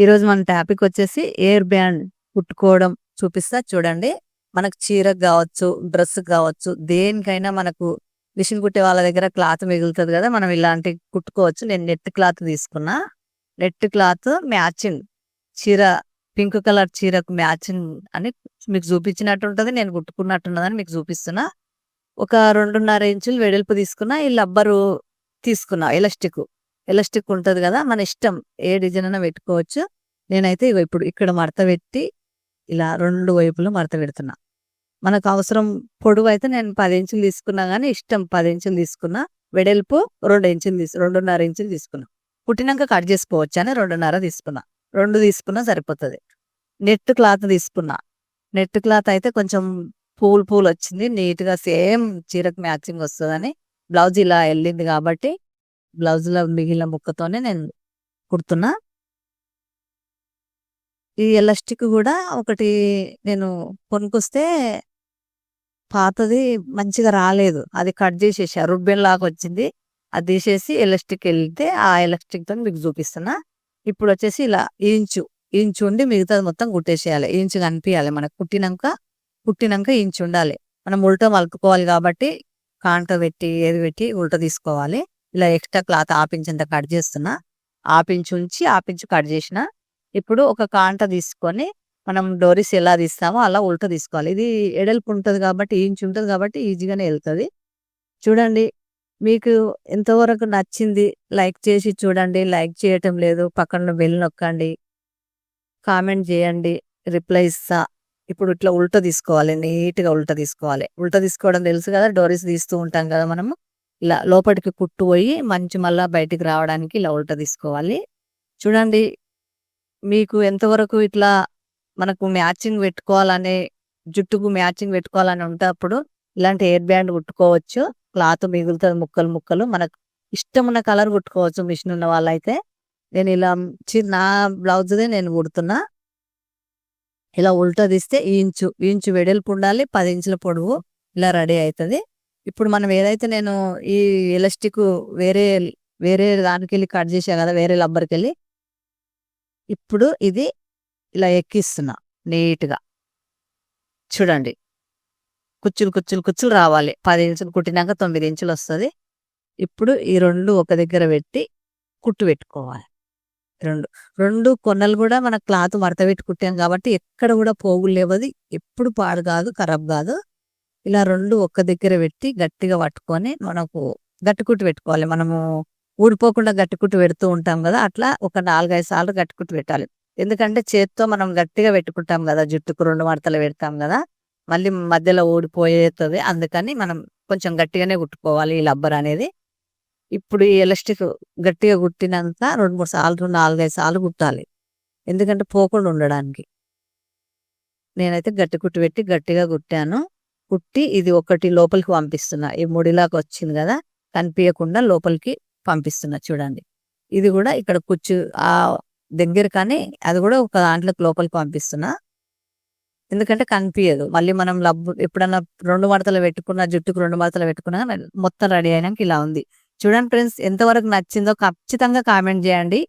ఈరోజు మన టాపిక్ వచ్చేసి ఎయిర్ బ్యాండ్ కుట్టుకోవడం చూపిస్తా చూడండి. మనకు చీరకు కావచ్చు, డ్రెస్ కావచ్చు, దేనికైనా మనకు మిషన్ కుట్టే వాళ్ళ దగ్గర క్లాత్ మిగులుతుంది కదా, మనం ఇలాంటి కుట్టుకోవచ్చు. నేను నెట్ క్లాత్ తీసుకున్నా. నెట్ క్లాత్ మ్యాచింగ్ చీర, పింక్ కలర్ చీరకు మ్యాచింగ్ అని మీకు చూపించినట్టు ఉంటుంది, నేను కుట్టుకున్నట్టున్నదని మీకు చూపిస్తున్నా. ఒక 2.5 ఇంచులు వెడల్పు తీసుకున్నా. ఈ లబ్బరు తీసుకున్నా, ఎలాస్టిక్ ఉంటది కదా, మన ఇష్టం ఏ డిజైన్ అయినా పెట్టుకోవచ్చు. నేనైతే ఇప్పుడు ఇక్కడ మడత పెట్టి ఇలా 2 వైపులు మడత పెడుతున్నా. మనకు అవసరం పొడవు అయితే నేను 10 ఇంచులు తీసుకున్నా, కానీ ఇష్టం 10 ఇంచులు తీసుకున్నా. వెడల్పు 2.5 ఇంచులు తీసుకున్నా. కుట్టినాక కట్ చేసుకోవచ్చు అని 2.5 తీసుకున్నా. 2 తీసుకున్నా సరిపోతుంది. నెట్ క్లాత్ తీసుకున్నా. నెట్ క్లాత్ అయితే కొంచెం పూలు వచ్చింది, నీట్గా సేమ్ చీరకు మ్యాచింగ్ వస్తుందని. బ్లౌజ్ ఇలా వెళ్ళింది కాబట్టి బ్లౌజ్లో మిగిలిన ముక్కతోనే నేను కుడుతున్నా. ఈ ఎలాస్టిక్ కూడా ఒకటి నేను కొనుక్కొస్తే పాతది మంచిగా రాలేదు, అది కట్ చేసేసా, రుబ్బెన్ లాగా వచ్చింది. అది తీసేసి ఎలాస్టిక్ వెళ్తే ఆ ఎలాస్టిక్ తో మీకు చూపిస్తున్నా. ఇప్పుడు వచ్చేసి ఇలా ఇంచు ఉండి మిగతాది మొత్తం కుట్టేసేయాలి. ఇంచు కనిపించాలి మనకు. కుట్టినాక ఇంచు ఉండాలి. మనం ఉల్టా మలుపుకోవాలి కాబట్టి కాంట పెట్టి ఏది పెట్టి ఉల్టా తీసుకోవాలి. ఇలా ఎక్స్ట్రా క్లాత్ ఆపించంత కట్ చేస్తున్నా. ఆపించు కట్ చేసిన. ఇప్పుడు ఒక కాంట తీసుకొని మనం డోరీస్ ఎలా తీస్తామో అలా ఉల్టా తీసుకోవాలి. ఇది ఎడల్పు ఉంటుంది కాబట్టి, ఇంచు ఉంటుంది కాబట్టి ఈజీగానే వెళ్తుంది. చూడండి, మీకు ఎంతవరకు నచ్చింది లైక్ చేసి చూడండి. లైక్ చేయటం లేదు, పక్కన బెల్ నొక్కండి, కామెంట్ చేయండి, రిప్లై ఇస్తా. ఇప్పుడు ఇట్లా ఉల్టా తీసుకోవాలి, నీట్గా ఉల్టా తీసుకోవాలి. ఉల్టా తీసుకోవడం తెలుసు కదా, డోరీస్ తీస్తూ ఉంటాం కదా మనము. ఇలా లోపలికి కుట్టు పోయి మంచి మళ్ళా బయటికి రావడానికి ఇలా ఉల్టా తీసుకోవాలి. చూడండి, మీకు ఎంతవరకు ఇట్లా మనకు మ్యాచింగ్ పెట్టుకోవాలనే, జుట్టుకు మ్యాచింగ్ పెట్టుకోవాలని ఉంటే అప్పుడు ఇలాంటి ఎయిర్ బ్యాండ్ కుట్టుకోవచ్చు. క్లాత్ మిగులుతుంది ముక్కలు. మనకు ఇష్టమున్న కలర్ కుట్టుకోవచ్చు మిషన్ ఉన్న వాళ్ళైతే. నేను ఇలా నా బ్లౌజ్దే నేను కుడుతున్నా. ఇలా ఉల్టా తీస్తే ఇంచు వెడల్పు ఉండాలి, 10 ఇంచుల పొడవు. ఇలా రెడీ అవుతుంది. ఇప్పుడు మనం ఏదైతే నేను ఈ ఎలాస్టిక్ వేరే దానికి వెళ్ళి కట్ చేసా కదా, వేరే లబ్బర్కి వెళ్ళి, ఇప్పుడు ఇది ఇలా ఎక్కిస్తున్నా నీట్గా. చూడండి, కుచ్చులు రావాలి. 10 ఇంచులు కుట్టినాక 9 ఇంచులు వస్తుంది. ఇప్పుడు ఈ 2 ఒక దగ్గర పెట్టి కుట్టు పెట్టుకోవాలి. రెండు కొన్నలు కూడా మన క్లాత్ మడత పెట్టి కుట్టాం కాబట్టి ఎక్కడ కూడా పోగులు లేవది, ఎప్పుడు పాడు కాదు, ఖరాబ్ కాదు. ఇలా 2 ఒక్క దగ్గర పెట్టి గట్టిగా పట్టుకొని మనకు గట్టి కుట్టు పెట్టుకోవాలి. మనము ఊడిపోకుండా గట్టి కుట్టు పెడుతూ ఉంటాం కదా, అట్లా ఒక 4-5 సార్లు గట్టి కుట్టు పెట్టాలి. ఎందుకంటే చేత్తో మనం గట్టిగా పెట్టుకుంటాం కదా, జుట్టుకు 2 మడతలు పెడతాం కదా, మళ్ళీ మధ్యలో ఊడిపోయేస్తుంది. అందుకని మనం కొంచెం గట్టిగానే కుట్టుకోవాలి ఈ లబ్బర్ అనేది. ఇప్పుడు ఈ ఎలాస్టిక్ గట్టిగా కుట్టినాక 2-3 సార్లు, 4-5 సార్లు కుట్టాలి, ఎందుకంటే పోకుండా ఉండడానికి. నేనైతే గట్టి కుట్టు పెట్టి గట్టిగా కుట్టాను. కుట్టి ఇది ఒకటి లోపలికి పంపిస్తున్నా. ఈ ముడిలాగా వచ్చింది కదా, కనిపించకుండా లోపలికి పంపిస్తున్నా. చూడండి, ఇది కూడా ఇక్కడ కుచ్చు ఆ దగ్గర, కానీ అది కూడా ఒక దాంట్లోకి లోపలికి పంపిస్తున్నా, ఎందుకంటే కనిపించదు. మళ్ళీ మనం ఎప్పుడన్నా 2 మడతలు పెట్టుకున్నా, జుట్టుకు 2 మడతలు పెట్టుకున్నా మొత్తం రెడీ అయినాక ఇలా ఉంది. చూడండి ఫ్రెండ్స్, ఎంతవరకు నచ్చిందో ఖచ్చితంగా కామెంట్ చేయండి.